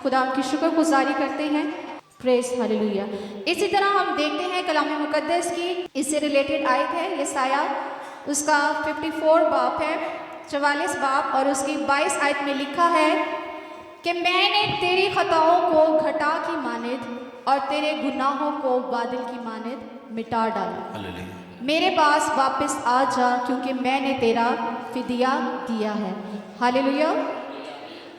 खुदा की शुक्रगुजारी करते हैं। Praise hallelujah. इसी तरह हम देखते हैं कलाम मुकद्दस की इससे रिलेटेड आयत है यसाया उसका 54 बाब है, 44 बाब और उसकी 22 आयत में लिखा है कि मैंने तेरी खताओं को घटा की मानिद और तेरे गुनाहों को बादल की मानिद मिटा डाला। मेरे पास वापस आ जा क्योंकि मैंने तेरा फिदिया दिया है। हालेलुया।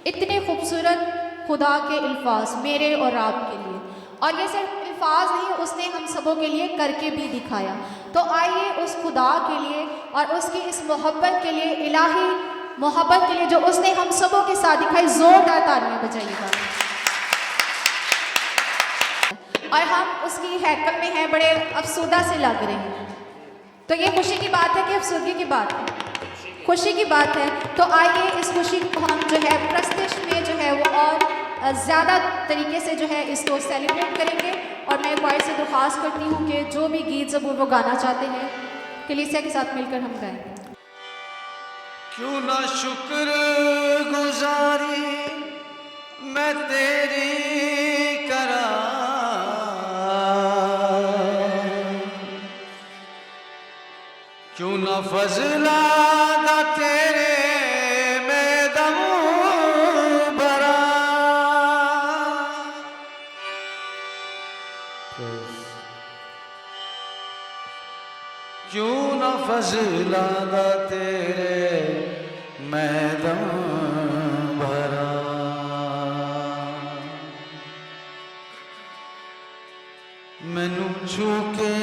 इतने खूबसूरत खुदा के अल्फाज मेरे और आपके लिए, और ये सिर्फ अल्फाज नहीं, उसने हम सबों के लिए करके भी दिखाया। तो आइए उस खुदा के लिए और उसकी इस मोहब्बत के लिए, इलाही मोहब्बत के लिए जो उसने हम सबों के साथ दिखाई, जोरदार तालियां बजाइएगा। और हम उसकी हैकल में हैं, बड़े अफसोदा से लग रहे हैं। तो ये खुशी की बात है कि अफसोदगी की बात है? खुशी की बात है। तो आइए इस खुशी को हम जो है प्रस्तिश में जो है वो और ज़्यादा तरीके से जो है इसको सेलिब्रेट करेंगे। और मैं क्वायर से दरख्वास्त करती हूँ कि जो भी गीत ज़बूर वो गाना चाहते हैं कलीसिया के साथ मिलकर हम गाएं। क्यों ना शुक्र गुजारी मैं तेरी करा, क्यों ना फजला दा तेरे में दम भरा, क्यों ना फजला दा तेरे में दम भरा। मैनू छू के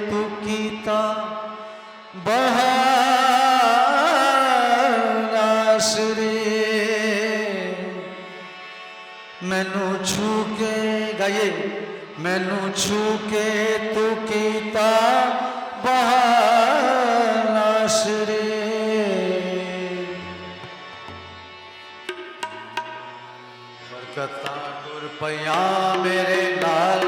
तू कीता बहार नासरी, मैनू छू के गाइए, मैनू छू के तू कीता बहार नासरी, बरकतां तुर पया मेरे नाल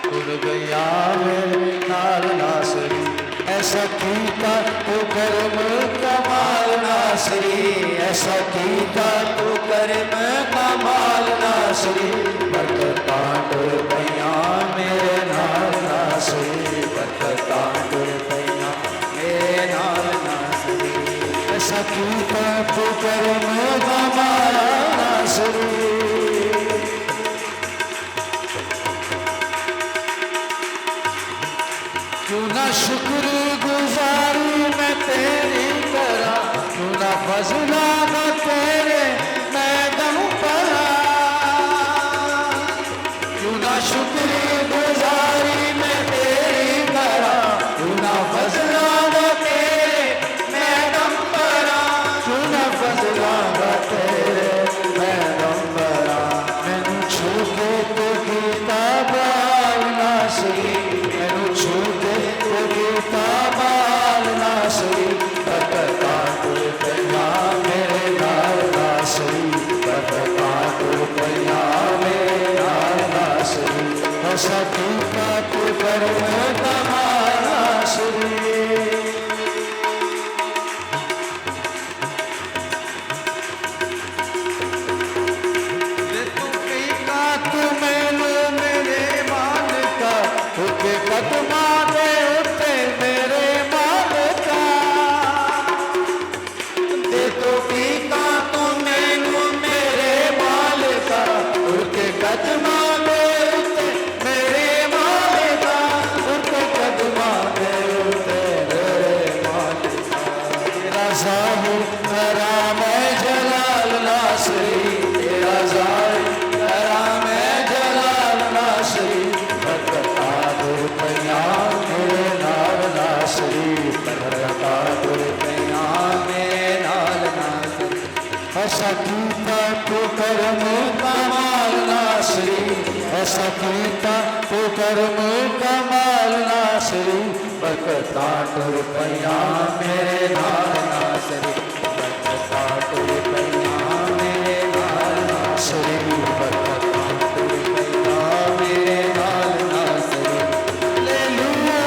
तुर गया मेरे नाल नासरी, ऐसा कीता तू करम कमाल नासरी, ऐसा कीता तू करम कमाल नासरी, बरकतां तुर पया मेरे नाल नासरी, बरकतां तुर पया मेरे नाल नासरी, ऐसा कीता तू करम कमाल नासरी। क्यों ना शुक्र गुजारी मैं तेरी करा, क्यों ना फजला दा तेरे मैं दम भरा, क्यों ना शुक्र गुजारी मैं तेरी करा, क्यों ना फजला दा तेरे मैं दम भरा, क्यों ना फजला दा तेरे मैं दम भरा। मैनू छू के तू कीता बाल नासरी, मैनू छू के तू कीता बाल नासरी, बरकतां तुर पया मेरे नाल नासरी, बरकतां तुर पया मेरे नाल नासरी, ऐसा कीता तू करम कमाल नासरी। कदमा दे उत्ते मेरे मालिका, दे तो पीका तू मैनू मेरे मालिका, उनके कदमा दे उत्ते मेरे मालिका, उनके कदमा दे उत्ते मेरे मालिका, तेरा ज़ाहिर हराम है जलाल नासरी, तेरा ज़ाहिर हराम है जलाल नासरी, बरकतां तुर पया मेरे नाल नासरी, बरकतां तुर पया मेरे नाल नासरी, ऐसा कीता तू करम कमाल नासरी, ऐसा कीता तू करम कमाल नासरी, बरकतां तुर पया मेरे नाल नासरी, बरकतां तुर पया मेरे नाल नासरी, बरकतां तुर पया मेरे नाल नासरी। Hallelujah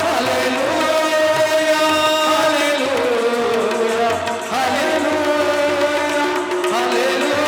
hallelujah hallelujah hallelujah hallelujah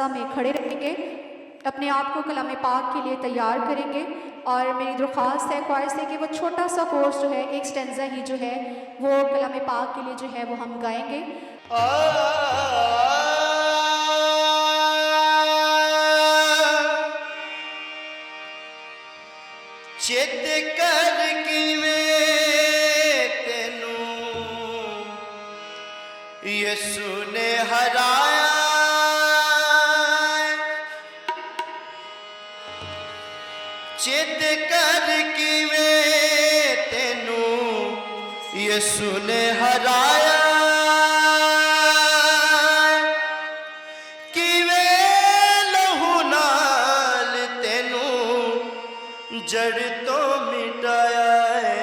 हिस्सा में खड़े रहेंगे, अपने आप को कलाम पाक के लिए तैयार करेंगे। और मेरी दरख्वास्त है, ख्वाहिश है कि वो छोटा सा कोर्स जो है, एक स्टेंजा ही जो है वो कलाम पाक के लिए जो है वो हम गाएंगे। चित कर किवें तेनू यसू ने हराया, चित कर किवें तेनू यसू ने हराया, किवें लहू नाल तेनू जड़ तो मिटाया है,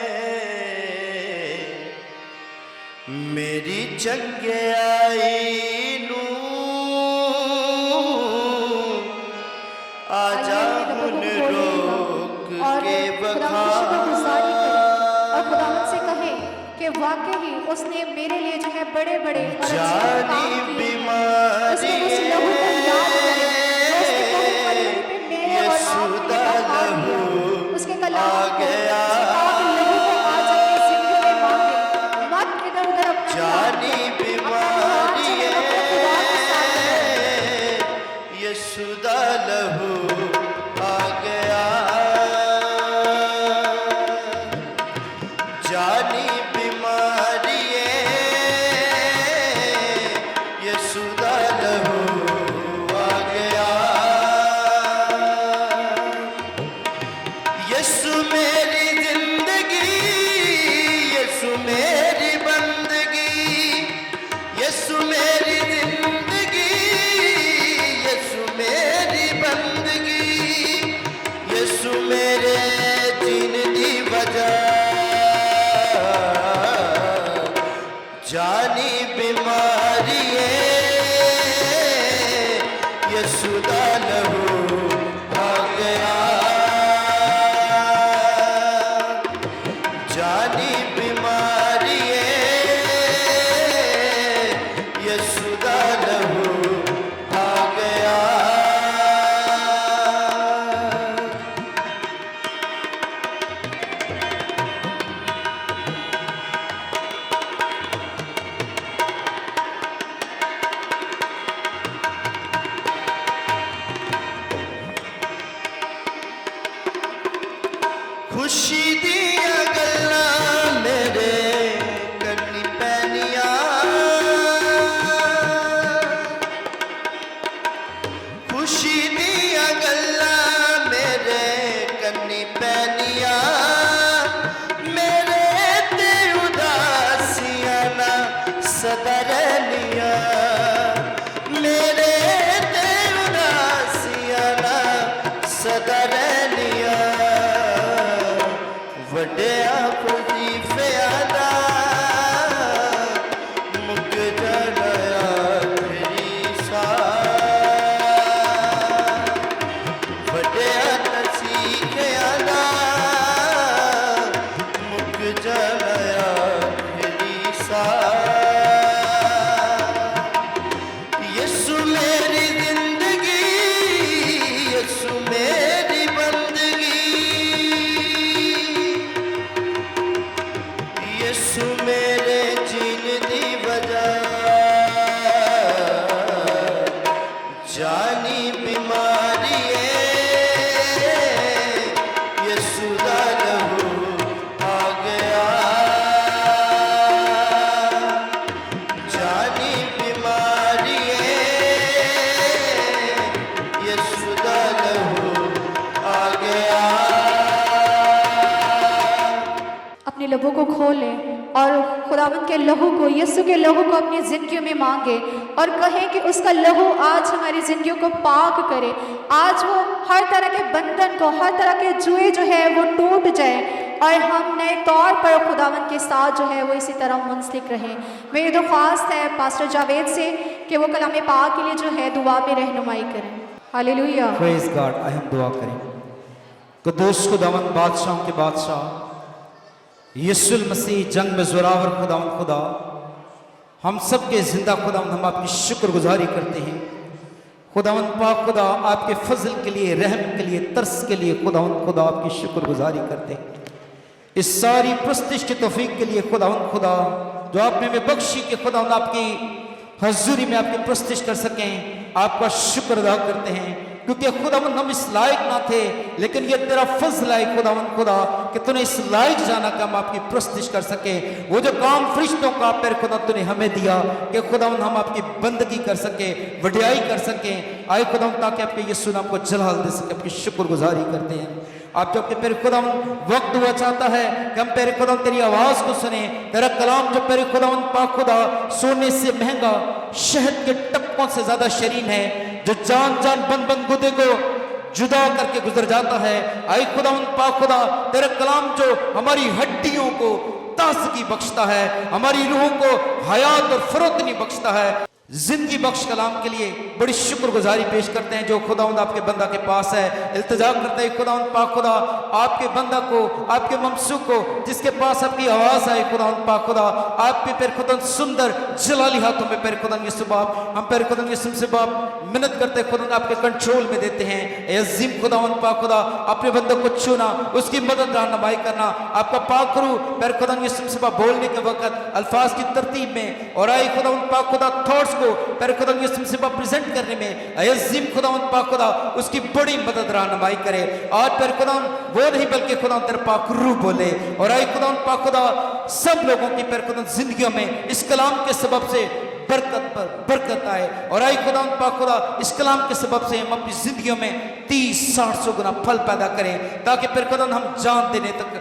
मेरी चंगियाई नू आजा हुन रोक के बखा। और खुदावंद से कहे कि वाकई ही उसने मेरे लिए जो है बड़े बड़े और अच्छे काम किए हैं। उसने उस लहू को याद करे जो उसने कोहे कलवरी पे मेरे और आपके लिए बहा दिया। उसके कलाम को, उसके पाक लहू को आज अपनी जिंदगी में मांगे, मत इधर उधर अपना जानी बीमारी है, यसू दा लहू आ गया, जानी बीमारी है, यसू दा लहू आ गया। यसू मेरी जिंदगी, यसू मेरी बंदगी, यसू मेरी जिंदगी, यसू मेरी बंदगी, यसू मेरे जीन दी वजह, जानी बीमारी है, यसू दा लहू आ गया, जानी बीमारी है, यसू दा लहू आ गया। खुशी दिया गल्लां मेरे करनी पैनियां, खुशी दिया गल्लां मेरे करनी पैनियां, मेरे ते उदासियां ना सदा रहनियां, मेरे ते उदासियां ना सदा रहनियां, वड्डिया वजीफियां दा मुक जाना आखिरी साह, वड्डिया नसीहियां दा मुक जाना आखिरी साह। यसू मेरी जिंदगी, यसू मेरी बंदगी, यसू मेरे जीन दी वजह, जानी बीमारी है, यसू दा लहू आ गया, जानी बीमारी है, यसू दा लहू आ गया। अपने लबों को खोलें और खुदावंद के लहू को, यीशु के लहू को अपनी ज़िंदगियों में मांगे और कहें कि उसका लहू आज हमारी ज़िंदगियों को पाक करे। आज वो हर तरह के बंधन को, हर तरह के जुए जो है वो टूट जाए और हम नए तौर पर खुदावंद के साथ जो है वो इसी तरह मुंसलिक रहें। मेरी दरख्वास्त है पास्टर जावेद से कि वो कलाम पाक के लिए जो है दुआ में रहनुमाई करें। हालेलुया। Praise God. आइए हम दुआ करें। कुद्दूस खुदावंद बादशाहों के बादशाह यीशुल मसीह जंग में ज़ोरावर खुदावंद खुदा, हम सब के ज़िंदा खुदावंद हम आपकी शुक्रगुजारी करते हैं। खुदावन पाक खुदा आपके फजल के लिए, रहम के लिए, तरस के लिए खुदावन खुदा आपकी शुक्रगुजारी करते हैं। इस सारी प्रस्तिश की तौफीक के लिए खुदावन खुदा जो आपने हमें बख्शी कि खुदावन आपकी हजूरी में आपकी प्रस्तिश कर सकें, आपका शुक्र अदा करते हैं, क्योंकि खुदावन हम इस लायक ना थे, लेकिन ये तेरा फजल है खुदावन खुदा कि तूने इस लायक जाना कि हम आपकी प्रस्तिश कर सके। वो जो काम फरिश्तों का पैर खुदा तूने हमें दिया कि खुदावन हम आपकी बंदगी कर सके, वडियाई कर सकें, आए खुदावन ताकि आपके यीशु नाम को जलाल दे सके। आपकी शुक्रगुजारी करते हैं। आप जबकि पेरे खुदावन वक्त हुआ चाहता है कि हम पेरे खुदावन तेरी आवाज को सुने, तेरा कलाम जो पेरे खुदावन पाक खुदा सोने से महंगा, शहद के टपकों से ज्यादा शरीन है, जो जान जान बन बन गुदे को जुदा करके गुजर जाता है। आई खुदावन पाक खुदा तेरा कलाम जो हमारी हड्डियों को ताजगी बख्शता है, हमारी रूहों को हयात और फरोतनी बख्शता है, जिंदगी बख्श कलाम के लिए बड़ी शुक्रगुजारी पेश करते हैं जो खुदावंद आपके बंदा के पास है। इल्तिजा करते हैं खुदावंद पाक खुदा आपके बंदा को, आपके ममसूक को जिसके पास आपकी आवाज आए खुदावंद पाक खुदा आपके पैर खुदावंद सुंदर जलाली हाथों में पैर खुदावंद यीशु बाप, हम पैर खुदावंद यीशु से बाप मिन्नत करते हैं खुदावंद आपके कंट्रोल में देते हैं। ए अजीम खुदावंद पाक खुदा अपने बंदे को छूना, उसकी मदद रहनुमाई करना, आपका पाक करूं पैर खुदावंद यीशु से बाप बोलने के वक्त अल्फाज की तरतीब में और आई खुदावंद पाक खुदा थॉट्स को पैर खुदावंद यीशु से बाप प्रेजेंट करने में अजीम खुदावंद पाक खुदा उसकी बड़ी मदद रहनुमाई करे। आज पैर खुदावंद वो नहीं बल्कि खुदावंद तेरा पाक रूह बोले और आई खुदावंद पाक खुदा सब लोगों की पैर खुदावंद जिंदगियों में इस कलाम के सबब से बरकत पर बरकत आए और आई खुदावंद पाक खुदा इस कलाम के सबब से हम अपनी जिंदगियों में 30-60 गुना फल पैदा करें, ताकि पैर खुदावंद हम जान देने तक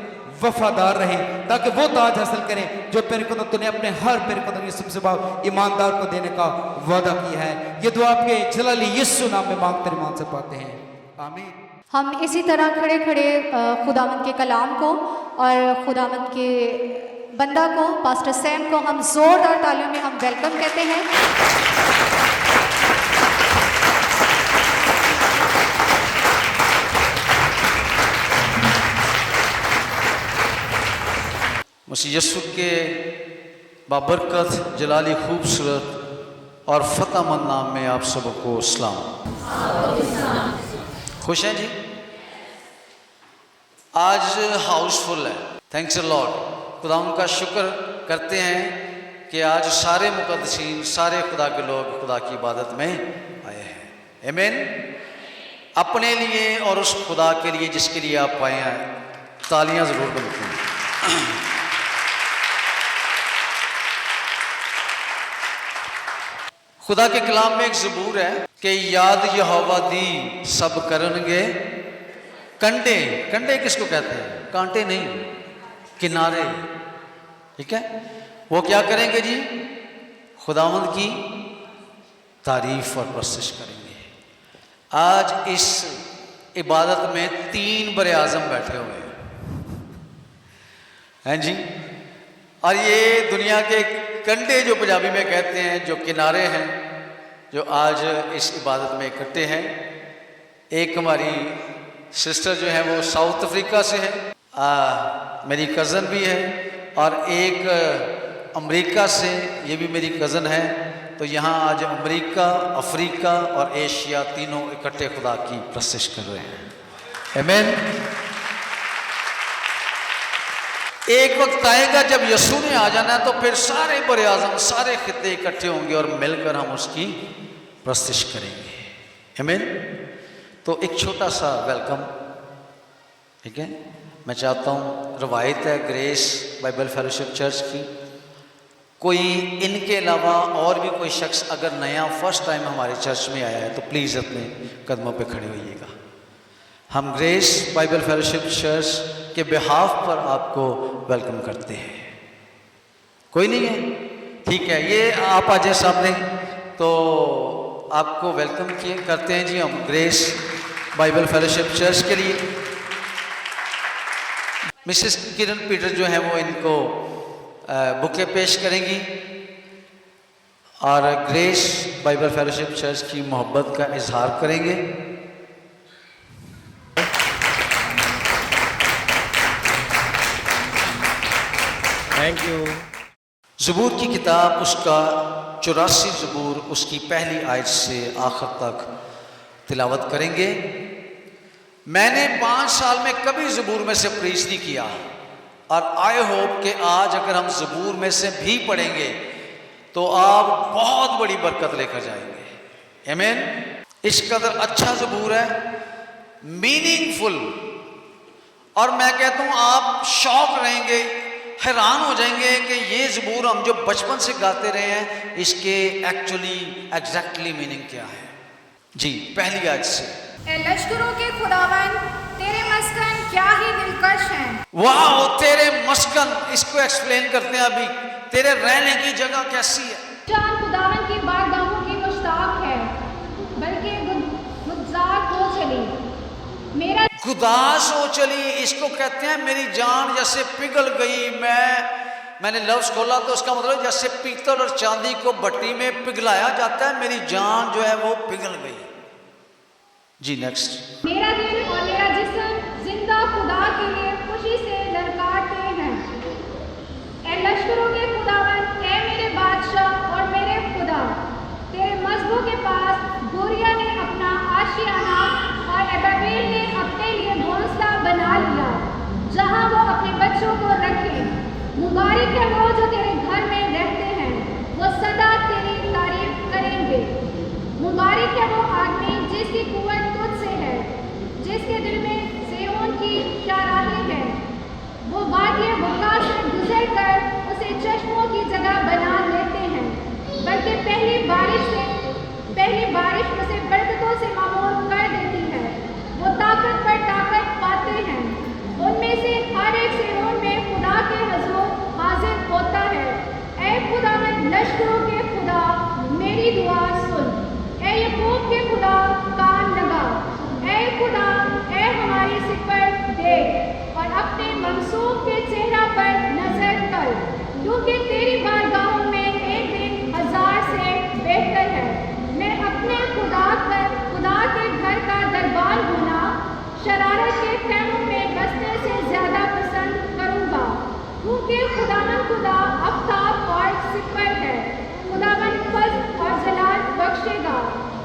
वफादार रहें, ताकि वो ताज हासिल करें जो पैर खुदावंद तूने अपने हर पैर खुदावंद यीशु से बाप ईमानदार को देने का वादा किया है। ये दुआ आपके जलाली यीशु नाम में मांगते मान से पाते हैं, आमीन। हम इसी तरह खड़े खड़े खुदावंद के कलाम को और खुदावंद के बंदा को पास्टर सैम को हम जोरदार तालियों में हम वेलकम कहते हैं। मसीह यीशु के बाबरकत जलाली खूबसूरत और फतेहमंद नाम में आप सबको सलाम। खुश हैं जी? आज हाउसफुल है, थैंक्स अ लॉर्ड। खुदावंद का शुक्र करते हैं कि आज सारे मुकद्दसीन, सारे खुदा के लोग खुदा की इबादत में आए हैं। आमीन। अपने लिए और उस खुदा के लिए जिसके लिए आप आए हैं तालियां जरूर बनती हैं। खुदा के कलाम में एक ज़बूर है कि याद यहोवा दी सब करनगे कंडे। कंडे किसको कहते हैं? कांटे नहीं, किनारे। ठीक है, वो क्या करेंगे जी? खुदावंद की तारीफ और प्रशंसा करेंगे। आज इस इबादत में 3 बड़े आज़म बैठे हुए हैं जी, और ये दुनिया के कंडे जो पंजाबी में कहते हैं, जो किनारे हैं, जो आज इस इबादत में इकट्ठे हैं। एक हमारी सिस्टर जो है वो साउथ अफ्रीका से है, मेरी कज़न भी है, और एक अमेरिका से, ये भी मेरी कज़न है। तो यहाँ आज अमेरिका, अफ्रीका और एशिया तीनों इकट्ठे खुदा की प्रशंसा कर रहे हैं। आमीन। एक वक्त आएगा जब यीशु ने आ जाना है, तो फिर सारे बड़े आज़म, सारे खित्ते इकट्ठे होंगे और मिलकर हम उसकी प्रशंसा करेंगे। आमीन। तो एक छोटा सा वेलकम, ठीक है। मैं चाहता हूँ, रवायत है ग्रेस बाइबल फेलोशिप चर्च की, कोई इनके अलावा और भी कोई शख्स अगर नया फर्स्ट टाइम हमारे चर्च में आया है तो प्लीज़ अपने कदमों पे खड़े होइएगा। हम ग्रेस बाइबल फेलोशिप चर्च के बिहाफ पर आपको वेलकम करते हैं। कोई नहीं है? ठीक है, ये आप आ जाए सामने, तो आपको वेलकम किए करते हैं जी हम ग्रेस बाइबल फेलोशिप चर्च के लिए। मिसेस किरण पीटर जो है वो इनको बुके पेश करेंगी और ग्रेस बाइबल फेलोशिप चर्च की मोहब्बत का इजहार करेंगे। Thank you. ज़बूर की किताब उसका 84 ज़बूर उसकी पहली आयत से आखिर तक तिलावत करेंगे। मैंने 5 साल में कभी ज़बूर में से प्रीच नहीं किया, और आई होप कि आज अगर हम ज़बूर में से भी पढ़ेंगे तो आप बहुत बड़ी बरकत लेकर जाएंगे। आमीन। इस कदर अच्छा ज़बूर है, मीनिंगफुल, और मैं कहता हूँ आप शौक रहेंगे, हैरान हो जाएंगे कि ये ज़बूर हम जो बचपन से गाते रहे हैं इसके एक्चुअली एग्जैक्टली मीनिंग क्या है। जी, पहली आयत से। ए लश्करों के खुदावन, तेरे मस्कन क्या ही दिलकश हैं। वाह, तेरे मस्कन, इसको एक्सप्लेन करते हैं अभी। तेरे रहने की जगह कैसी है? जान खुदावन की बारगाहों की मुश्ताक है, बल्कि गुजार हो चली मेरा गुदास हो चली, इसको कहते हैं मेरी जान जैसे पिघल गई। मैंने लफ्ज़ खोला तो उसका मतलब जैसे पीतल और चांदी को भट्टी में पिघलाया जाता है, मेरी जान जो है वो पिघल गई। जी, नेक्स्ट। मेरा दिल और मेरा जिस्म जिंदा खुदा के लिए खुशी से ललकारते हैं। ए लश्करों के खुदावन, ए मेरे बादशाह और मेरे खुदा, तेरे मजबूर के पास गोरिया ने अपना आशियाना और एबाबेल ने अपने लिए घोंसला बना लिया, जहां वो अपने बच्चों को रखे। मुबारक है वो जो तेरे घर में रहते हैं, वो सदा तेरी तारीफ करेंगे। मुबारक है वो आदमी जिसकी कुव्वत तुझसे है, जिसके दिल में सेहोन की शाहराही है। वो वादिय बुका से गुजर कर उसे चश्मों की जगह बना लेते हैं, बल्कि पहली बारिश उसे बरकतों से मामूर कर देती है। वो ताकत पर ताकत पाते हैं, उनमें से हर एक सेहोन में खुदा के हजूर हाजिर होता है। ऐ खुदावंद लश्करों के खुदा, मेरी दुआ सुन। ऐ याकूब के खुदा, कान लगा। ऐ खुदा, ऐ हमारी सिफर देख और अपने मंसूब के चेहरा पर नजर कर, क्योंकि तेरी बारगाहों में एक दिन 1000 से बेहतर है। मैं अपने खुदा के घर का दरबार होना शरारत के खैमों में बसने से ज्यादा पसंद करूँगा, क्योंकि खुदावन खुदा आफ्ताब और सिफर है। खुदावन फज़्ल और जलाल बख्शेगा,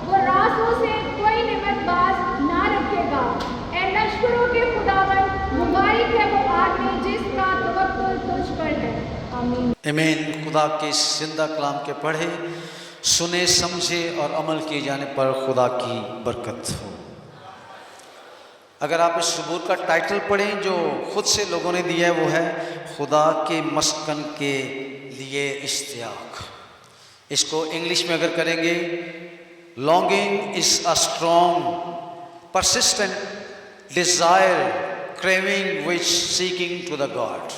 वो रास्तों से कोई निमत बाज ना रखेगा। ए लश्करों के खुदावन, मुबारक है वो आदमी जिसका तवक्कुल तुझ पर है। आमीन। आमीन। खुदा के जिंदा कलाम के पढ़े, सुने, समझे और अमल किए जाने पर खुदा की बरकत हो। अगर आप इस ज़बूर का टाइटल पढ़ें जो खुद से लोगों ने दिया है, वो है खुदा के मस्कन के लिए इश्तियाक। इसको इंग्लिश में अगर करेंगे, longing is a strong persistent desire craving which seeking to the God.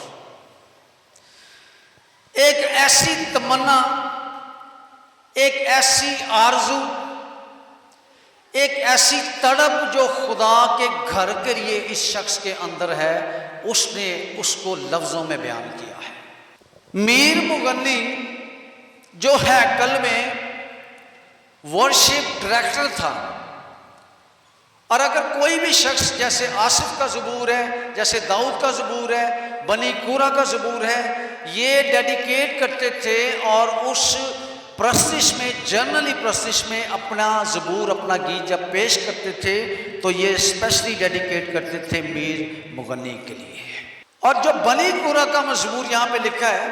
एक ऐसी तमन्ना, एक ऐसी आरजू, एक ऐसी तड़प जो खुदा के घर के लिए इस शख्स के अंदर है, उसने उसको लफ्जों में बयान किया है। मीर मुगन्नी जो हैकल में वर्शिप डायरेक्टर था, और अगर कोई भी शख्स, जैसे आसिफ का ज़बूर है, जैसे दाऊद का ज़बूर है, बनी कूरा का ज़बूर है, ये डेडिकेट करते थे और उस प्रस्तिश में, जनरली प्रस्तिश में अपना ज़बूर, अपना गीत जब पेश करते थे तो ये स्पेशली डेडिकेट करते थे मीर मुगन्नी के लिए। और जो बनी कूरा का मज़बूर यहाँ पे लिखा है,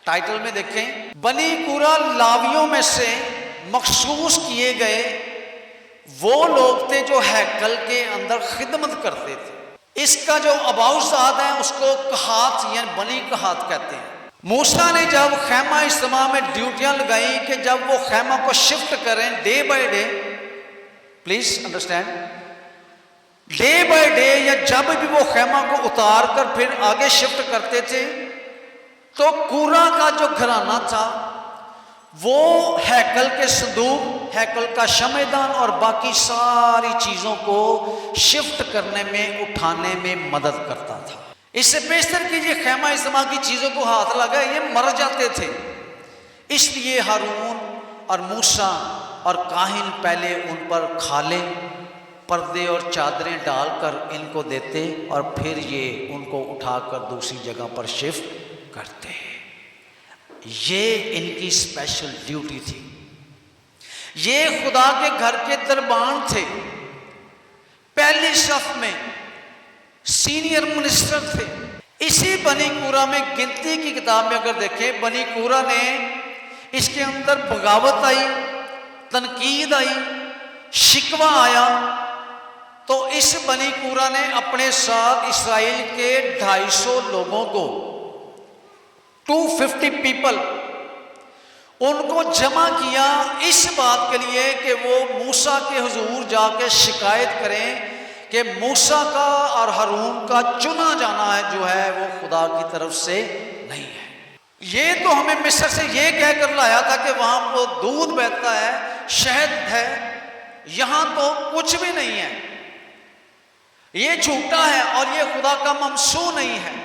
टाइटल में देखें, बनी कूरा लावियों में से मखसूस किए गए वो लोग थे जो हैकल के अंदर खिदमत करते थे। इसका जो अबाउजात है उसको कहात या बनी कहात कहते हैं। मूसा ने जब खैमा इज्तिमा में ड्यूटियां लगाई कि जब वो खैमा को शिफ्ट करें day by day, please understand, day by day, या जब भी वो खैमा को उतार कर फिर आगे शिफ्ट करते थे, तो कूरा का जो घराना था वो हैकल के संदूक, हैकल का शमेदान और बाकी सारी चीज़ों को शिफ्ट करने में, उठाने में मदद करता था। इससे बेहतर कीजिए खैमा इज्तिमा की चीज़ों को हाथ लगा, ये मर जाते थे। इसलिए हारून और मूसा और काहिन पहले उन पर खाले, पर्दे और चादरें डालकर इनको देते और फिर ये उनको उठाकर दूसरी जगह पर शिफ्ट करते। ये इनकी स्पेशल ड्यूटी थी। ये खुदा के घर के दरबान थे, पहली सफ में सीनियर मिनिस्टर थे। इसी बनी कूरा में गिनती की किताब में अगर देखें, बनी कूरा ने इसके अंदर बगावत आई, तनकीद आई, शिकवा आया, तो इस बनी कूरा ने अपने साथ इसराइल के 250 लोगों को 250 पीपल उनको जमा किया इस बात के लिए कि वो मूसा के हुजूर जाके शिकायत करें कि मूसा का और हारून का चुना जाना है जो है वो खुदा की तरफ से नहीं है। ये तो हमें मिस्र से ये कहकर लाया था कि वहां वो दूध बहता है, शहद है, यहां तो कुछ भी नहीं है, ये झूठा है और ये खुदा का ममसू नहीं है।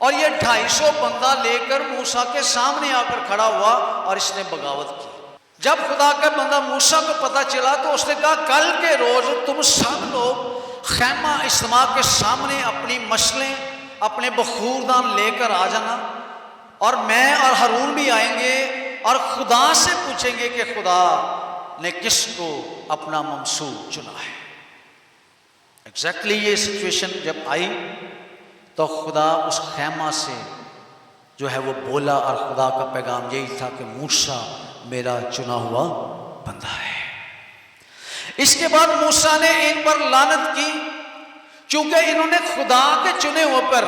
और ये 250 बंदा लेकर मूसा के सामने आकर खड़ा हुआ और इसने बगावत की। जब खुदा का बंदा मूसा को पता चला तो उसने कहा कल के रोज तुम सब लोग खैमा इज्तिमा के सामने अपनी मसलें, अपने बखूरदान लेकर आ जाना, और मैं और हारून भी आएंगे और खुदा से पूछेंगे कि खुदा ने किसको अपना ममसू चुना है। एग्जैक्टली ये सिचुएशन जब आई तो खुदा उस खैमा से जो है वो बोला, और खुदा का पैगाम यही था कि मूसा मेरा चुना हुआ बंदा है। इसके बाद मूसा ने इन पर लानत की, क्योंकि इन्होंने खुदा के चुने हुए पर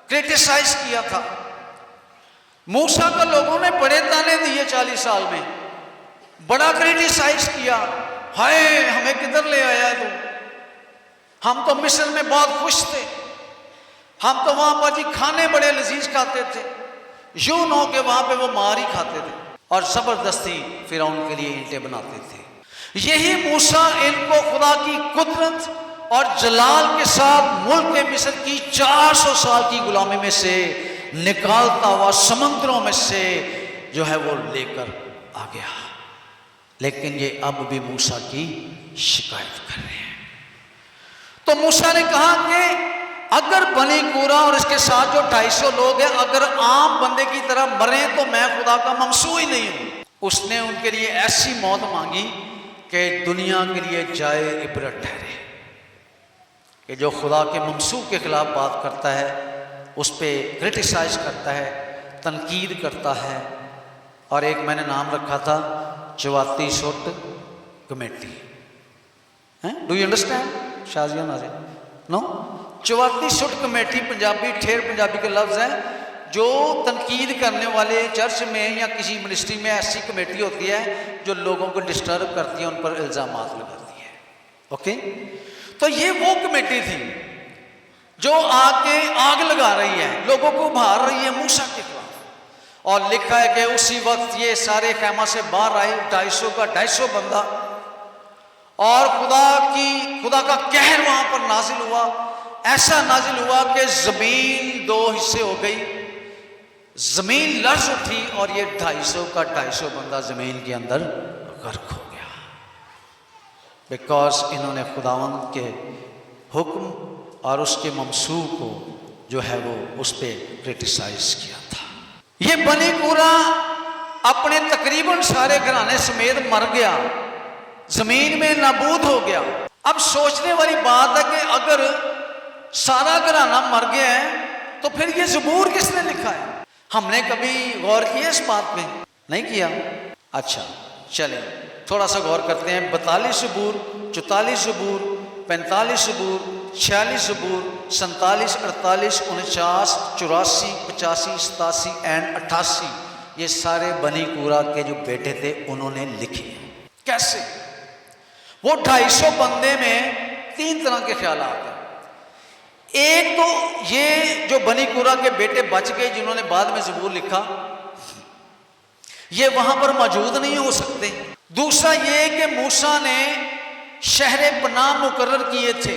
क्रिटिसाइज किया था। मूसा को लोगों ने बड़े ताने दिए 40 साल में, बड़ा क्रिटिसाइज किया, हाय हमें किधर ले आया तू, हम तो मिस्र में बहुत खुश थे, हम तो वहां पर जी खाने बड़े लजीज खाते थे, यूं न हो के वहां पे वो मार ही खाते थे और जबरदस्ती फिरौन के लिए ईंटें बनाते थे। यही मूसा इनको खुदा की कुदरत और जलाल के साथ मुल्क मिस्र की 400 साल की गुलामी में से निकालता हुआ समंदरों में से जो है वो लेकर आ गया। लेकिन ये अब भी मूसा की शिकायत कर रहे हैं। तो मूसा ने कहा कि अगर बनी कूरा और इसके साथ जो 250 लोग हैं अगर आम बंदे की तरह मरे तो मैं खुदा का ममसू ही नहीं हूं। उसने उनके लिए ऐसी मौत मांगी कि दुनिया के लिए जाए इबरत ठहरे, कि जो खुदा के ममसू के खिलाफ बात करता है, उस पर क्रिटिसाइज करता है, तनकीद करता है। और एक मैंने नाम रखा था चवाती सुट committee. Do you understand Shazia Nazreen? No, चवाती सुट कमेटी पंजाबी ठेर पंजाबी के लफ्ज़ हैं, जो तनकीद करने वाले चर्च में या किसी मिनिस्ट्री में ऐसी कमेटी होती है जो लोगों को डिस्टर्ब करती है, उन पर इल्ज़ामात लगाती है। ओके, तो ये वो कमेटी थी जो आके आग लगा रही है, लोगों को उभार रही है मूसा के खिलाफ। और लिखा है कि उसी वक्त ये सारे खैमा से बाहर आए 250 का 250 बंदा, और खुदा का कहर वहां पर नाजिल हुआ। ऐसा नाजिल हुआ कि जमीन 2 हिस्से हो गई, जमीन लर्ज उठी और ये 250 का 250 बंदा जमीन के अंदर गर्क हो गया, बिकॉज इन्होंने खुदावंद के हुक्म और उसके ममसू को जो है वो उस पर क्रिटिसाइज किया था। ये बनी कूरा अपने तकरीबन सारे घराने समेत मर गया, जमीन में नाबूद हो गया। अब सोचने वाली बात है कि अगर सारा घराना मर गया है तो फिर ये ज़बूर किसने लिखा है? हमने कभी गौर किया इस बात पे? नहीं किया। अच्छा चलें थोड़ा सा गौर करते हैं। 42 ज़बूर, 44 ज़बूर, 45 ज़बूर, 46 ज़बूर, 47, 48, 49, 84, 85, 87 एंड 88 ये सारे बनी कूरा के जो बेटे थे उन्होंने लिखे। कैसे? वो 250 बंदे में 3 तरह के ख्याल आते हैं। एक तो ये जो बनी कूरा के बेटे बच गए जिन्होंने बाद में ज़बूर लिखा, ये वहां पर मौजूद नहीं हो सकते। दूसरा ये कि मूसा ने शहर पनाह मुकर्रर किए थे,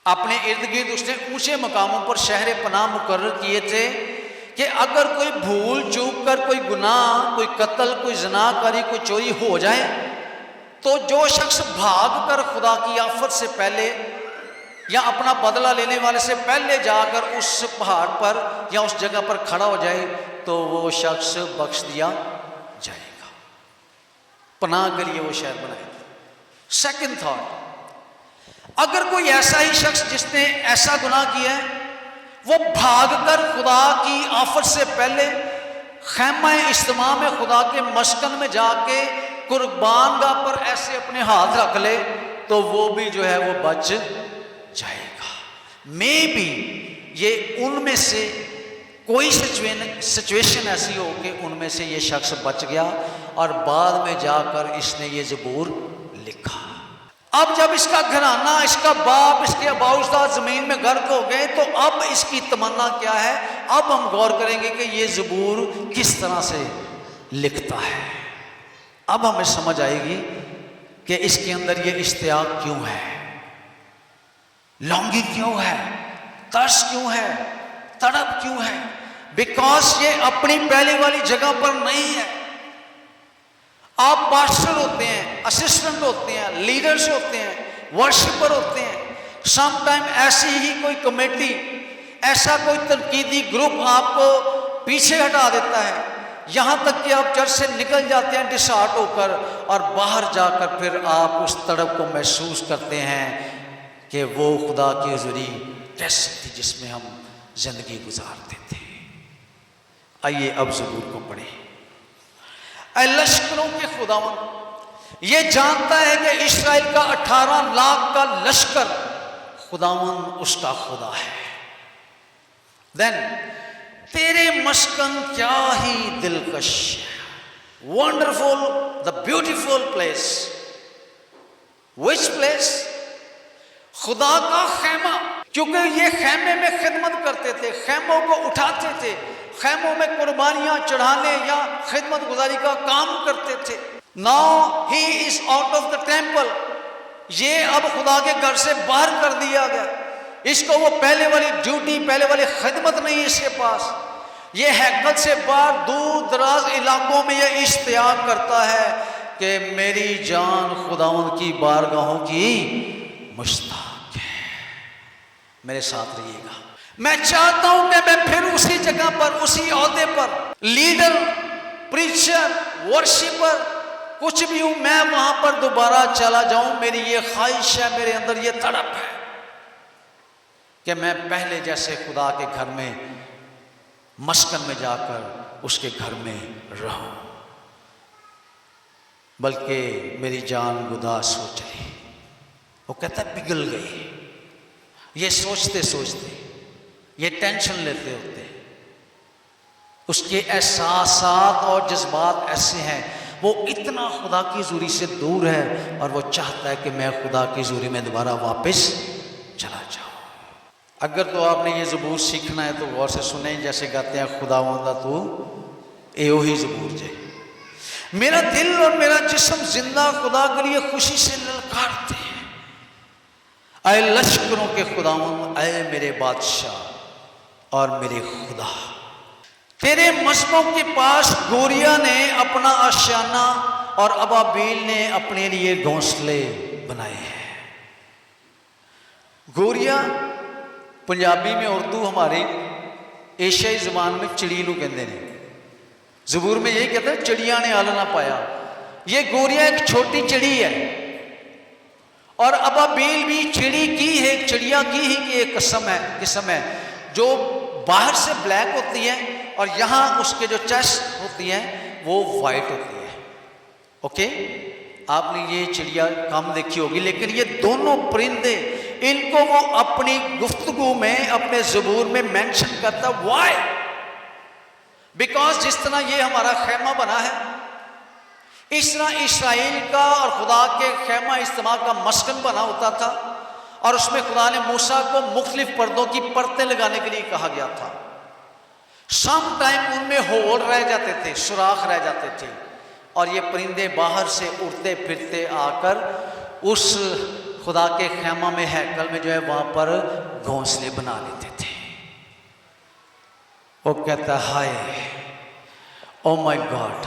अपने इर्द गिर्द उसने ऊंचे मकामों पर शहर पनाह मुकर्रर किए थे कि अगर कोई भूल चूक कर कोई गुनाह, कोई कत्ल, कोई ज़नाकारी, कोई चोरी हो जाए तो जो शख्स भाग कर खुदा की आफत से पहले या अपना बदला लेने वाले से पहले जाकर उस पहाड़ पर या उस जगह पर खड़ा हो जाए तो वो शख्स बख्श दिया जाएगा। पनाह के लिए वो शहर बनाएगा। सेकंड थॉट, अगर कोई ऐसा ही शख्स जिसने ऐसा गुनाह किया है वो भागकर खुदा की आफत से पहले खैमा इज्तिमा में खुदा के मस्कन में जाके कुर्बान गाह पर ऐसे अपने हाथ रख ले तो वो भी जो है वो बच जाएगा। मे बी ये उनमें से कोई सिचुएशन ऐसी हो कि उनमें से ये शख्स बच गया और बाद में जाकर इसने ये ज़बूर लिखा। अब जब इसका घराना, इसका बाप, इसके अबाउजाद ज़मीन में गर्क हो गए तो अब इसकी तमन्ना क्या है। अब हम गौर करेंगे कि ये ज़बूर किस तरह से लिखता है। अब हमें समझ आएगी कि इसके अंदर ये इश्तियाक क्यों है, लॉन्गिंग क्यों है, तरस क्यों है, तड़प क्यों है। बिकॉज ये अपनी पहले वाली जगह पर नहीं है। आप पास्टर होते हैं, असिस्टेंट होते हैं, लीडर्स होते हैं, वर्शिपर होते हैं। समटाइम ऐसी ही कोई कमेटी, ऐसा कोई तनकीदी ग्रुप आपको पीछे हटा देता है, यहाँ तक कि आप चर्च से निकल जाते हैं डिसहार्ट होकर और बाहर जाकर फिर आप उस तड़प को महसूस करते हैं कि वो खुदा की हुज़ूरी टेस्ट थी जिसमें हम जिंदगी गुजारते थे। आइए अब ज़बूर को पढ़ें। ऐ लश्करों के खुदावन, ये जानता है कि इस्राएल का 18 लाख का लश्कर खुदावन उसका खुदा है। देन तेरे मस्कन क्या ही दिलकश है। Wonderful, the beautiful place. Which place? खुदा का खैमा। क्योंकि ये खैमे में खिदमत करते थे, खैमों को उठाते थे, खैमों में कुर्बानियां चढ़ाने या खिदमत गुजारी का काम करते थे। Now he is out of the temple. ये अब खुदा के घर से बाहर कर दिया गया। इसको वो पहले वाली ड्यूटी, पहले वाली खिदमत नहीं इसके पास। ये हैकल से बाहर दूर दराज इलाकों में ये इश्तियाक करता है कि मेरी जान खुदावन की बारगाहों की मुश्ताक है। मेरे साथ रहिएगा। मैं चाहता हूं कि मैं फिर उसी जगह पर, उसी ओहदे पर, लीडर, प्रीचर, वर्शिपर, कुछ भी हूं, मैं वहां पर दोबारा चला जाऊं। मेरी ये ख्वाहिश है, मेरे अंदर ये तड़प है कि मैं पहले जैसे खुदा के घर में मस्कन में जाकर उसके घर में रहूं। बल्कि मेरी जान गुदास हो चली। वो कहता है पिघल गई। ये सोचते सोचते, ये टेंशन लेते होते, उसके एहसासात और जज्बात ऐसे हैं, वो इतना खुदा की हुज़ूरी से दूर है और वो चाहता है कि मैं खुदा की हुज़ूरी में दोबारा वापस चला जाऊं। अगर तो आपने ये ज़बूर सीखना है तो गौर से सुने, जैसे कहते हैं खुदावंदा तू एहो ही ज़बूर जे। मेरा दिल और मेरा जिस्म जिंदा खुदा के लिए खुशी से ललकारते हैं। ऐ लश्करों के खुदावंद, ऐ मेरे बादशाह और मेरे खुदा, तेरे मज़हबों के पास गोरिया ने अपना आशियाना और अबाबील ने अपने लिए घोंसले बनाए हैं। गोरिया पंजाबी में, उर्दू हमारी एशियाई ज़बान में चिड़ी नूं कहंदे ने। ज़बूर में यही कहते हैं चिड़िया ने आल ना पाया। ये गोरिया एक छोटी चिड़ी है और अबाबील भी चिड़ी की है, एक चिड़िया की ही की एक किस्म है जो बाहर से ब्लैक होती है और यहाँ उसके जो चेस्ट होती है वो वाइट होती है। ओके, आपने ये चिड़िया कम देखी होगी, लेकिन ये दोनों परिंदे, इनको वो अपनी गुफ्तगू में, अपने ज़बूर में मेंशन करता। व्हाई? बिकॉज जिस तरह ये हमारा खैमा बना है, इस तरह इस्राएल का और खुदा के खैमा इज्तिमा का मस्कन बना होता था और उसमें खुदा ने मूसा को मुख्तलिफ पर्दों की परतें लगाने के लिए कहा गया था। सम टाइम उनमें होल रह जाते थे, सुराख रह जाते थे और ये परिंदे बाहर से उड़ते फिरते आकर उस खुदा के खैमा में, हैकल में जो है वहां पर घोंसले बना लेते थे। वो कहता हाय, ओ माय गॉड,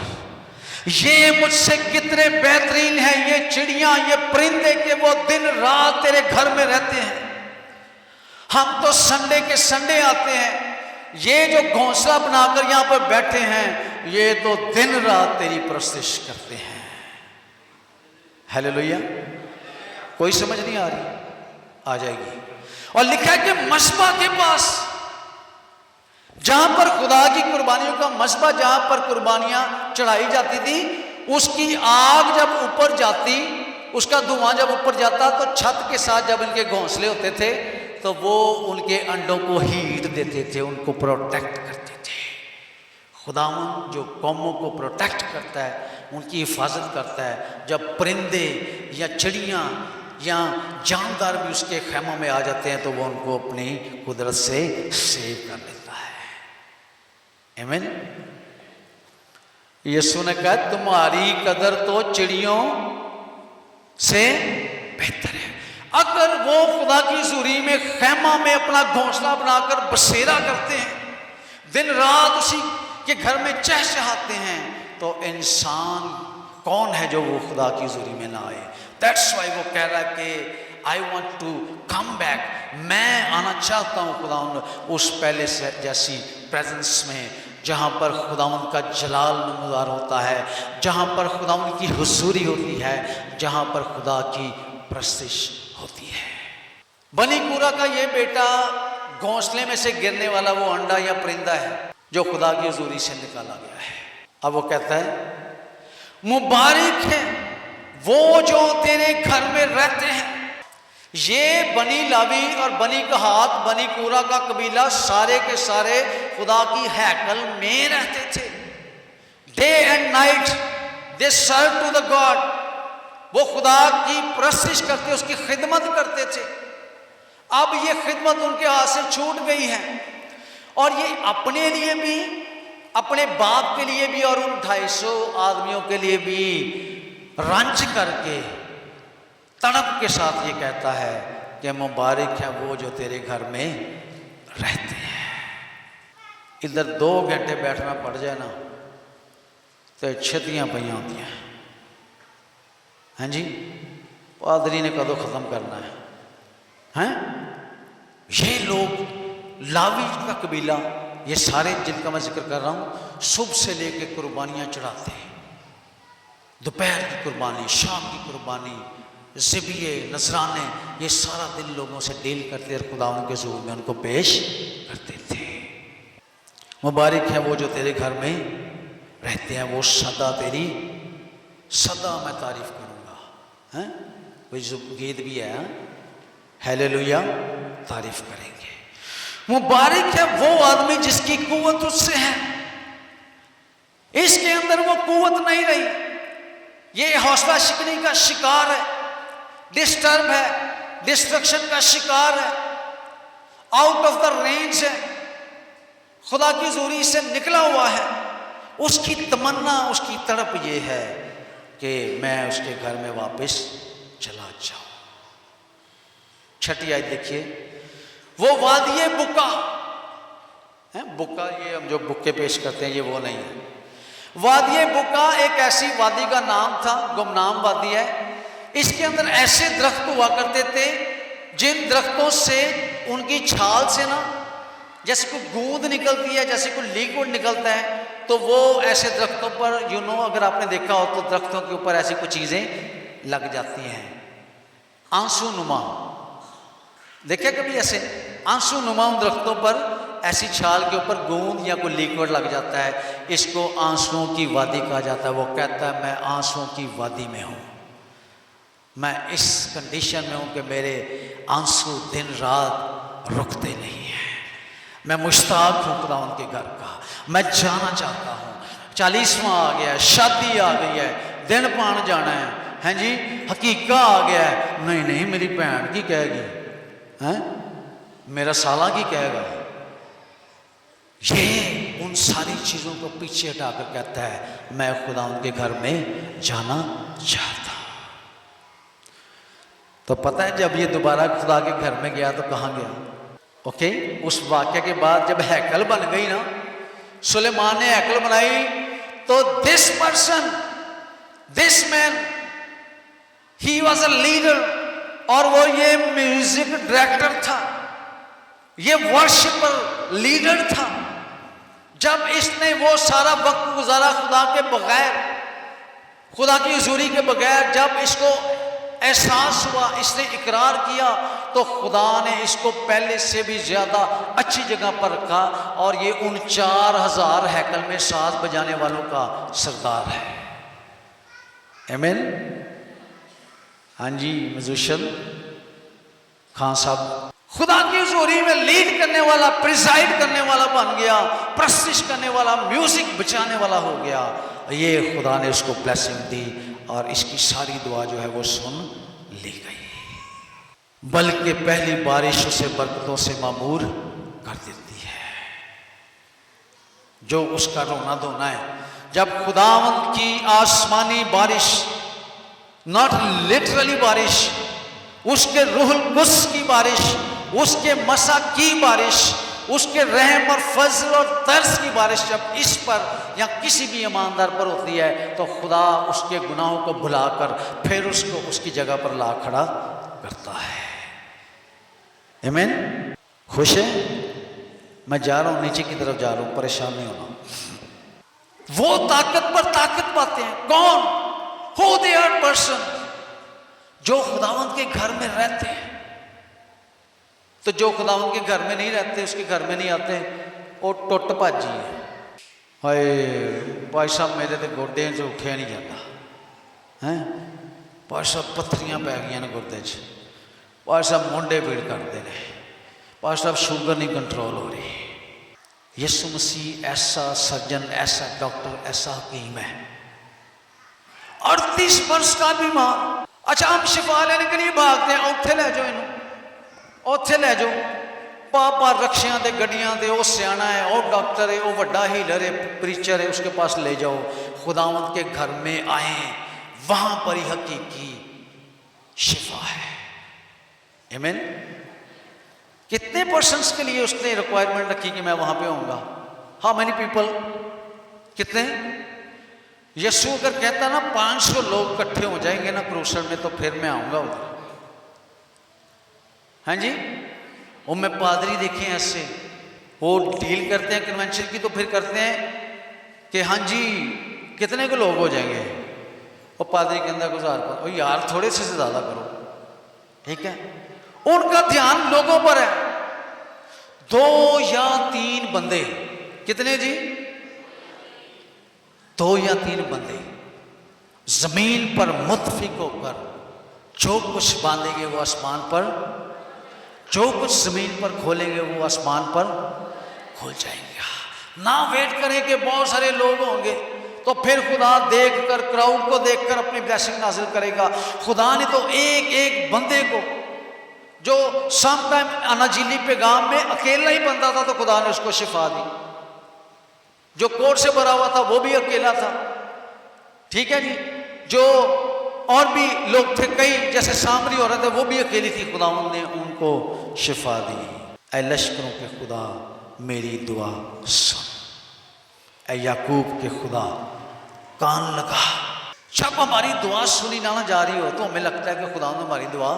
ये मुझसे कितने बेहतरीन हैं ये चिड़ियां, ये परिंदे के वो दिन रात तेरे घर में रहते हैं। हम तो संडे के संडे आते हैं, ये जो घोंसला बनाकर यहां पर बैठे हैं, ये तो दिन रात तेरी प्रस्तुति करते हैं। हालेलुया। कोई समझ नहीं आ रही? आ जाएगी। और लिखा है कि मस्बा के पास, जहां पर खुदा की कुर्बानियों का मस्बा, जहां पर कुर्बानियां चढ़ाई जाती थी, उसकी आग जब ऊपर जाती, उसका धुआं जब ऊपर जाता, तो छत के साथ जब इनके घोंसले होते थे तो वो उनके अंडों को हीट देते थे, उनको प्रोटेक्ट करते थे। खुदावन जो कौमों को प्रोटेक्ट करता है, उनकी हिफाजत करता है। जब परिंदे या चिड़ियाँ या जानदार भी उसके खैमों में आ जाते हैं तो वो उनको अपनी कुदरत से सेव कर लेता है। आमीन। यीशु ने कहा तुम्हारी कदर तो चिड़ियों से बेहतर है। अगर वो खुदा की हुजूरी में खैमा में अपना घोंसला बनाकर बसेरा करते हैं, दिन रात उसी के घर में चहचहाते हैं, तो इंसान कौन है जो वो खुदा की हुजूरी में ना आए? दैट्स वाई वो कह रहा है कि I want to come back, मैं आना चाहता हूँ खुदा उस पहले से जैसी प्रेजेंस में, जहाँ पर खुदावंद का जलाल नमूदार होता है, जहाँ पर खुदावंद की हुजूरी होती है, जहाँ पर खुदा की प्रस्तिश होती है। बनी कूरा का ये बेटा घोंसले में से गिरने वाला वो अंडा या परिंदा है जो खुदा की हुजूरी से निकाला गया है। अब वो कहता है मुबारक है वो जो तेरे घर में रहते हैं। ये बनी लावी और बनी कहात, बनी कूरा का कबीला सारे के सारे खुदा की हैकल में रहते थे। Day and night they serve to the God, वो खुदा की प्रस्तिश करते, उसकी खिदमत करते थे। अब ये खिदमत उनके हाथ से छूट गई है, और ये अपने लिए भी, अपने बाप के लिए भी, और उन 250 आदमियों के लिए भी रंज करके तड़प के साथ ये कहता है कि मुबारक है वो जो तेरे घर में रहते हैं। इधर 2 घंटे बैठना पड़ जाए ना तो छतियां पईयां होती हैं। हाँ जी, पादरी ने कदों ख़त्म करना है? हैं ये लोग लावी का कबीला, ये सारे जिनका मैं जिक्र कर रहा हूँ, सुबह से लेके कुर्बानियाँ चढ़ाते हैं। दोपहर की कुर्बानी, शाम की कुर्बानी, ज़िबिये, नजराने, ये सारा दिन लोगों से डील करते और खुदा उनके ज़ूर में उनको पेश करते थे। मुबारक है वो जो तेरे घर में रहते हैं, वो सदा तेरी, सदा मैं तारीफ करूँगा। हैं कोई गीत भी है, हालेलुया, तारीफ करेंगे। मुबारक है वो आदमी जिसकी कुव्वत उससे है। इसके अंदर वो कुव्वत नहीं रही, ये हौसला शिकनी का शिकार है, डिस्टर्ब है, डिस्ट्रक्शन का शिकार है, आउट ऑफ द रेंज है, खुदा की हुजूरी से निकला हुआ है। उसकी तमन्ना, उसकी तड़प ये है कि मैं उसके घर में वापस चला जाऊं। छठी आयत देखिए, वो वादिये बुका है। बुका ये हम जो बुक्के पेश करते हैं ये वो नहीं है। वादिये बुका एक ऐसी वादी का नाम था, गुमनाम वादी है। इसके अंदर ऐसे दरख्त हुआ करते थे जिन दरख्तों से उनकी छाल से ना जैसे कोई गूंद निकलती है, जैसे कोई लिक्विड निकलता है, तो वो ऐसे दरख्तों पर अगर आपने देखा हो तो दरख्तों के ऊपर ऐसी कुछ चीज़ें लग जाती हैं, आंसू नुमा। देखिए कभी ऐसे आंसू नुमा उन दरख्तों पर ऐसी छाल के ऊपर गूंद या कोई लिक्विड लग जाता है। इसको आंसुओं की वादी कहा जाता है। वो कहता है मैं आंसुओं की वादी में हूँ, मैं इस कंडीशन में हूँ कि मेरे आंसू दिन रात रुकते नहीं हैं। मैं मुश्ताक हूँ खुदा उनके घर का, मैं जाना चाहता हूँ। 40वां आ गया है, शादी आ गई है, दिन पान जाना है जी, हकीका आ गया है। नहीं नहीं मेरी भैन की कहेगी, हैं मेरा साला की कहेगा। ये उन सारी चीज़ों को पीछे हटाकर कहता है मैं खुदा उनके घर में जाना चाहता हूँ। तो पता है जब ये दोबारा खुदा के घर में गया तो कहाँ गया? ओके, उस वाक्य के बाद जब हैकल बन गई ना, सुलेमान ने हैकल बनाई, तो this person, this man, he was a leader, और वो ये म्यूजिक डायरेक्टर था। ये वर्शिपर लीडर था। जब इसने वो सारा वक्त गुजारा खुदा के बगैर, खुदा की हुजूरी के बगैर, जब इसको एहसास हुआ, इसने इकरार किया, तो खुदा ने इसको पहले से भी ज्यादा अच्छी जगह पर रखा और ये उन 4000 हैकल में साज बजाने वालों का सरदार है। आमीन। हाँ जी, म्यूजिशियन खान साहब खुदा की हुजूरी में लीड करने वाला, प्रिजाइड करने वाला बन गया, प्रस्तिश करने वाला, म्यूजिक बचाने वाला हो गया। ये खुदा ने उसको ब्लेसिंग दी और इसकी सारी दुआ जो है वो सुन ली गई, बल्कि पहली बारिश उसे बरकतों से मामूर कर देती है। जो उसका रोना धोना है, जब खुदावंद की आसमानी बारिश, नॉट लिटरली बारिश, उसके रूहुल कुद्स की बारिश, उसके मसा की बारिश, उसके रहम और फजल और तरस की बारिश जब इस पर या किसी भी ईमानदार पर होती है, तो खुदा उसके गुनाहों को भुलाकर फिर उसको उसकी जगह पर ला खड़ा करता है। आमीन। खुश है? मैं जा रहा हूं, नीचे की तरफ जा रहा हूं, परेशान नहीं होना। वो ताकत पर ताकत पाते हैं। कौन? हु द अर्थ पर्सन, जो खुदावंद के घर में रहते हैं। तो जो खुदावंद के घर में नहीं रहते, उसके घर में नहीं आते, वो टुट भाजी है। हाय भाई साहब, मेरे तो गोडे च उठिया नहीं जाता है। भाई साहब पत्थरियां पै गई ने गुर्दे च, भाई साहब मोंडे पीड़ करते हैं, भाई साहब शुगर नहीं कंट्रोल हो रही। यीशु मसीह ऐसा सर्जन, ऐसा डॉक्टर, ऐसा हकीम है। 38 वर्ष का बीमार, अच्छा हम शिफा लेने के लिए भागते हैं, उत्थे ले जाओ इन्हों, उत्थे ले जाओ, पापा रक्षियां दे गड्डियां दे, वो सियाना है, वो डॉक्टर है, वो वड्डा हीलर है, प्रीचर है, उसके पास ले जाओ। खुदावंद के घर में आए, वहां पर ही हकीकी शिफा है। आमीन। कितने पर्सन्स के लिए उसने रिक्वायरमेंट रखी कि मैं वहां पे आऊंगा? How many people? कितने? यीशु अगर कहता ना 500 लोग इकट्ठे हो जाएंगे ना क्रूसल में, तो फिर मैं आऊंगा उधर। हाँ जी, वो मैं पादरी देखे ऐसे, वो डील करते हैं कन्वेंशन की, तो फिर करते हैं कि हाँ जी कितने को लोग हो जाएंगे, वो पादरी के अंदर गुजार कर, यार थोड़े से ज़्यादा करो, ठीक है। उनका ध्यान लोगों पर है। 2 या 3 बंदे, कितने जी? 2 या 3 बंदे जमीन पर मुत्तफिक होकर जो कुछ बांधेंगे वो आसमान पर, जो कुछ जमीन पर खोलेंगे वो आसमान पर खोल जाएंगे। ना वेट करें कि बहुत सारे लोग होंगे, तो फिर खुदा देखकर, क्राउड को देखकर अपनी ब्लेसिंग नाजिल करेगा। खुदा ने तो एक एक बंदे को, जो सम टाइम अनाजीली पैगाम में अकेला ही बंदा था, तो खुदा ने उसको शिफा दी। जो कोर्ट से भरा हुआ था वो भी अकेला था, ठीक है जी। जो और भी लोग थे कई, जैसे सामरी औरत है, वो भी अकेली थी, खुदावंद ने उनको शिफा दी। ऐ लश्करों के खुदा मेरी दुआ सुन, ऐ याकूब के खुदा कान लगा। जब हमारी दुआ सुनी ना जा रही हो, तो हमें लगता है कि खुदावंद हमारी दुआ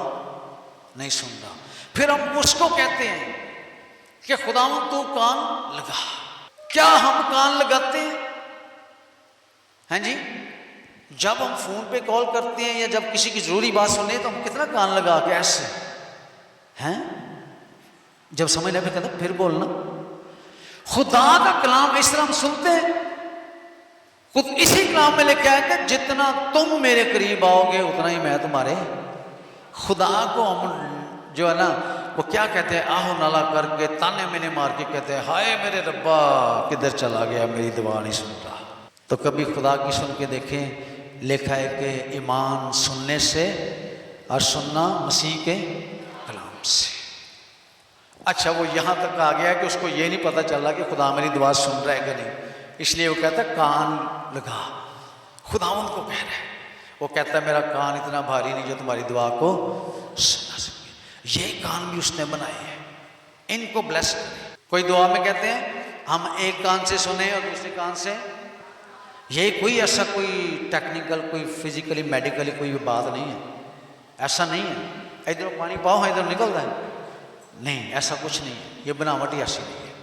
नहीं सुन रहा, फिर हम उसको कहते हैं कि खुदावंद तू कान लगा। क्या हम कान लगाते हैं? हैं जी, जब हम फोन पे कॉल करते हैं या जब किसी की जरूरी बात सुने, तो हम कितना कान लगा के ऐसे हैं, जब समझ नहीं कहता फिर बोलना। खुदा का कलाम इस तरह हम सुनते हैं, खुद इसी कलाम में लिखा है कि जितना तुम मेरे करीब आओगे उतना ही मैं तुम्हारे। खुदा को हम जो है ना, वो क्या कहते हैं, आहो नाला करके ताने मैंने मार के कहते हैं, हाय मेरे रब्बा किधर चला गया, मेरी दुआ नहीं सुन रहा। तो कभी खुदा की सुन के देखें, लिखा है कि ईमान सुनने से और सुनना मसीह के कलाम से। अच्छा, वो यहाँ तक आ गया कि उसको ये नहीं पता चल रहा कि खुदा मेरी दुआ सुन रहा है कि नहीं, इसलिए वो कहता है कान लगा। खुदावंद को कह रहा है, वो कहता है मेरा कान इतना भारी नहीं जो तुम्हारी दुआ को सुना सके। ये कान भी उसने बनाए हैं, इनको ब्लेस करें। कोई दुआ में कहते हैं हम एक कान से सुने और दूसरे कान से, ये कोई ऐसा कोई टेक्निकल, कोई फिजिकली, मेडिकली कोई बात नहीं है, ऐसा नहीं है। इधर पानी पाओ, इधर निकलता है, नहीं, ऐसा कुछ नहीं है, ये बनावट ही ऐसी नहीं है।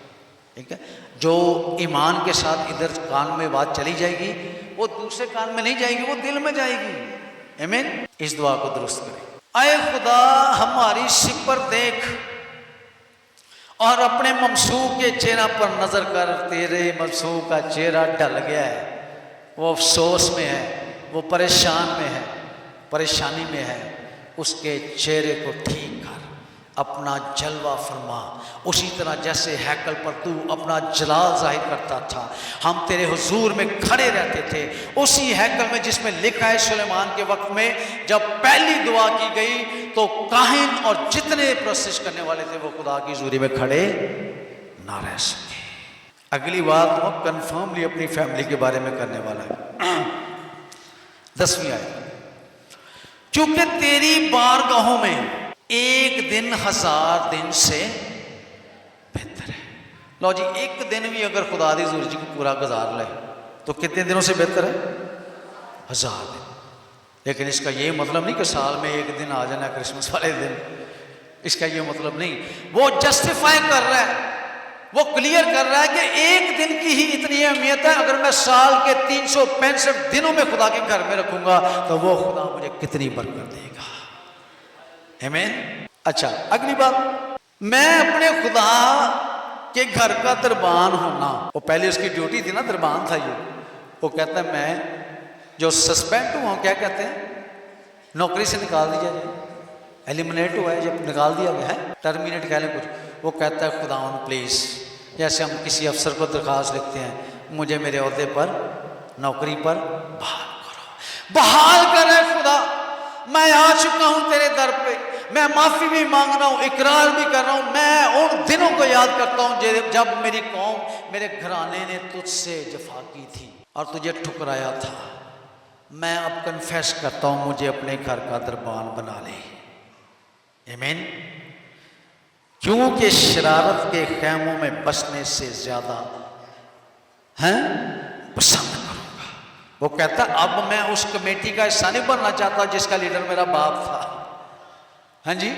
ठीक है, जो ईमान के साथ इधर कान में बात चली जाएगी वो दूसरे कान में नहीं जाएगी, वो दिल में जाएगी। आमीन। इस दुआ को दुरुस्त करें। आए खुदा हमारी सिपर देख और अपने ममसूह के चेहरा पर नजर कर। तेरे ममसूह का चेहरा ढल गया है, वो अफसोस में है, वो परेशान में है, परेशानी में है। उसके चेहरे को ठीक कर, अपना जलवा फरमा। उसी तरह जैसे हैकल पर तू अपना जलाल जाहिर करता था, हम तेरे हुजूर में खड़े रहते थे। उसी हैकल में जिसमें लिखा है सुलेमान के वक्त में जब पहली दुआ की गई तो काहिन और जितने प्रोसेस करने वाले थे वो खुदा की हुजूरी में खड़े ना रह सके। अगली बात वो कन्फर्मली अपनी फैमिली के बारे में करने वाला है। 10वीं आयत, चूंकि तेरी बारगाहों में एक दिन 1000 दिन से बेहतर है। लो जी, एक दिन भी अगर खुदा दी हुजूर जी को पूरा गुजार ले तो कितने दिनों से बेहतर है? 1000 दिन। लेकिन इसका ये मतलब नहीं कि साल में एक दिन आ जाना क्रिसमस वाले दिन, इसका ये मतलब नहीं। वो जस्टिफाई कर रहा है, वो क्लियर कर रहा है कि एक दिन की ही इतनी अहमियत है। अगर मैं साल के 365 दिनों में खुदा के घर में रखूंगा तो वो खुदा मुझे कितनी बरकत देगा। आमीन। अच्छा, अगली बात, मैं अपने खुदा के घर का दरबान होना। वो पहले उसकी ड्यूटी थी ना, दरबान था ये। वो कहता है मैं जो सस्पेंड हुआ, क्या कहते हैं, नौकरी से निकाल दिया जाए, एलिमिनेट हुआ है, जब निकाल दिया गया है, टर्मिनेट कह लें कुछ। वो कहता है खुदावन प्लीज़, जैसे हम किसी अफसर को दरख्वास्त लिखते हैं, मुझे मेरे ओहदे पर, नौकरी पर बहाल करो। बहाल कर रहे खुदा, मैं आ चुका हूं तेरे दर पे, मैं माफी भी मांग रहा हूं, इकरार भी कर रहा हूं। मैं उन दिनों को याद करता हूं जब मेरी कौम, मेरे घराने ने तुझसे जफा की थी और तुझे ठुकराया था। मैं अब कन्फेस करता हूं, मुझे अपने घर का दरबान बना ले। आमीन। क्योंकि शरारत के खैमों में बसने से ज्यादा हैं पसंद करूंगा। वो कहता अब मैं उस कमेटी का हिस्सा नहीं बनना चाहता जिसका लीडर मेरा बाप था। हाँ जी,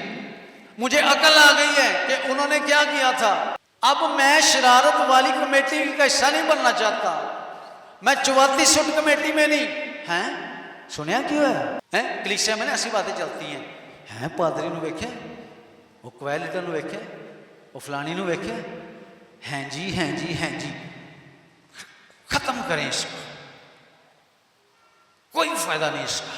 मुझे अकल आ गई है कि उन्होंने क्या किया था। अब मैं शरारत वाली कमेटी का हिस्सा नहीं बनना चाहता। मैं 34 फुट कमेटी में नहीं। हैं सुनिया क्यों है? कलीसिया में ऐसी बातें चलती हैं, पादरी नूं वेखे, वो क्वैलिटर नूं वेखे, वो फलानी नूं वेखे, हैं जी हैं जी हैं जी। खत्म करें इसको, कोई फायदा नहीं इसका।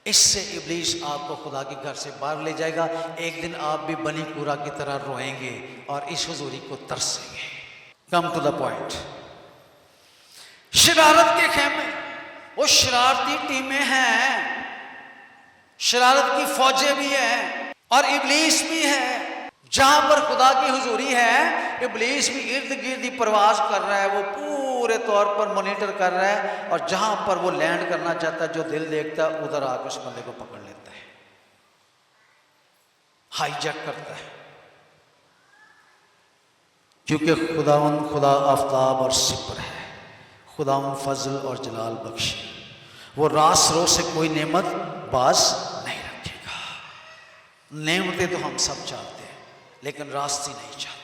इससे इब्लीस आपको खुदा के घर से बाहर ले जाएगा। एक दिन आप भी बनी कूरा की तरह रोएंगे और इस हुजूरी को तरसेंगे। Come to the point. शरारत के खेमे, वो शरारती टीमें हैं, शरारत की फौजें भी हैं और इब्लीस भी है। जहां पर खुदा की हुजूरी है, इब्लीस भी इर्द गिर्द ही प्रवास कर रहा है, वो पूरे तौर पर मॉनिटर कर रहा है। और जहां पर वो लैंड करना चाहता है, जो दिल देखता है, उधर आकर उस बंदे को पकड़ लेता है, हाईजैक करता है। क्योंकि खुदावंद खुदा आफ्ताब और सिपर है, खुदावंद फजल और जलाल बख्श, वो रास रो से कोई नेमत बाज नहीं रखेगा। नेमतें तो हम सब चाहते हैं, लेकिन रास्ते नहीं चाहते।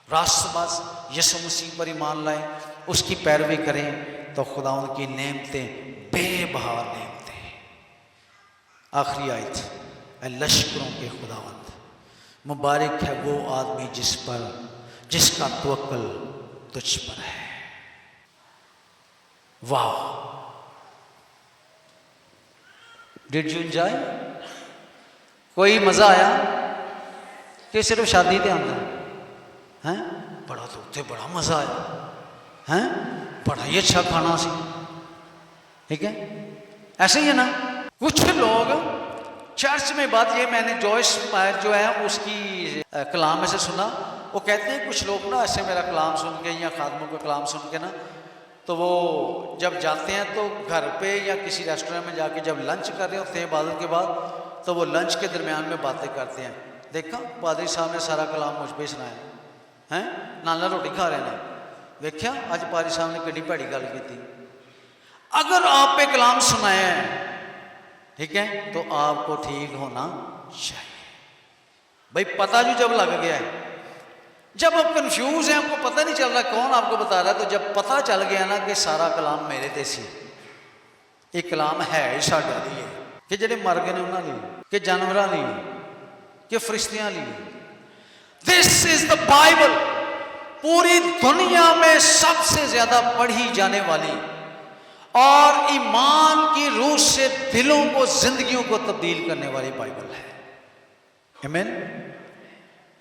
रास्तबाज यीशु मसीह पर ईमान लाएं, उसकी पैरवी करें तो खुदा उनकी नेमतें बेबहा नेमतें। आखिरी आयत, लश्करों के खुदावंद, मुबारक है वो आदमी जिसका तवक्कुल तुझ पर है। वाह, डिड यू एंजॉय? कोई मजा आया कि सिर्फ शादी ते आंदा है? बड़ा तो उत्थे बड़ा मजा आया है, बड़ा ही अच्छा खाना सी। ठीक है, ऐसे ही है ना। कुछ लोग चर्च में, बात ये मैंने जॉइस मायर जो है उसकी कलाम में से सुना, वो कहते हैं कुछ लोग ना ऐसे मेरा कलाम सुन के या खादमों का कलाम सुन के ना, तो वो जब जाते हैं तो घर पे या किसी रेस्टोरेंट में जाके जब लंच कर रहे होते हैं इबादत के बाद, तो वो लंच के दरमियान में बातें करते हैं। देखा पादरी साहब ने सारा कलाम मुझ पर सुनाया है, नाल रोटी खा रहे हैं। देखा अज पादरी साहब ने कितनी भैड़ी गल की थी। अगर आप पे कलाम सुनाया है, ठीक है, तो आपको ठीक होना चाहिए। भाई पता जो जब लग गया है, जब आप कंफ्यूज हैं, आपको पता नहीं चल रहा कौन आपको बता रहा है, तो जब पता चल गया ना कि सारा कलाम मेरे ते सी, ये कलाम है ही साडे लिए, कि जेडे मर गए ने उन्होंने लिए, कि जानवरों लिए, कि फरिश्तियां लिए। दिस इज द बाइबल, पूरी दुनिया में सबसे ज्यादा पढ़ी जाने वाली और ईमान की रूह से दिलों को, जिंदगियों को तब्दील करने वाली बाइबल है। आमीन।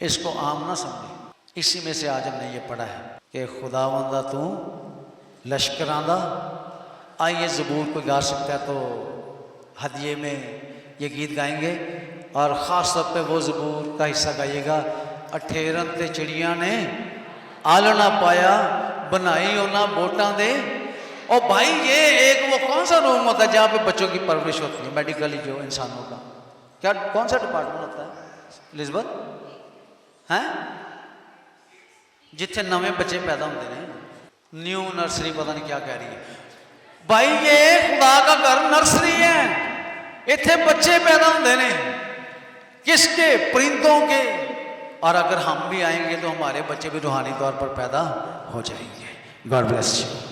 इसको आम ना समझे। इसी में से आज हमने ये पढ़ा है कि खुदावंदा तू लश्करां दा। आइए ज़बूर को गा सकता है तो हदिये में ये गीत गाएंगे, और ख़ास तौर पे वो ज़बूर का हिस्सा गाइएगा। अठेरन ते चिड़िया ने आलना पाया, बनाई उन्हें बोटां दे। और भाई ये एक वो कौन सा रूम होता है जहाँ पे बच्चों की परवरिश होती है, मेडिकली जो इंसानों का, क्या कौन सा डिपार्टमेंट होता है एलिज़ाबेथ, हैं जिथे नवे बच्चे पैदा होते हैं, न्यू नर्सरी, पता नहीं क्या कह रही है भाई, ये खुदा का घर नर्सरी है, इथे बच्चे पैदा होते हैं। किसके? परिंदों के। और अगर हम भी आएंगे तो हमारे बच्चे भी रूहानी तौर पर पैदा हो जाएंगे। God bless you.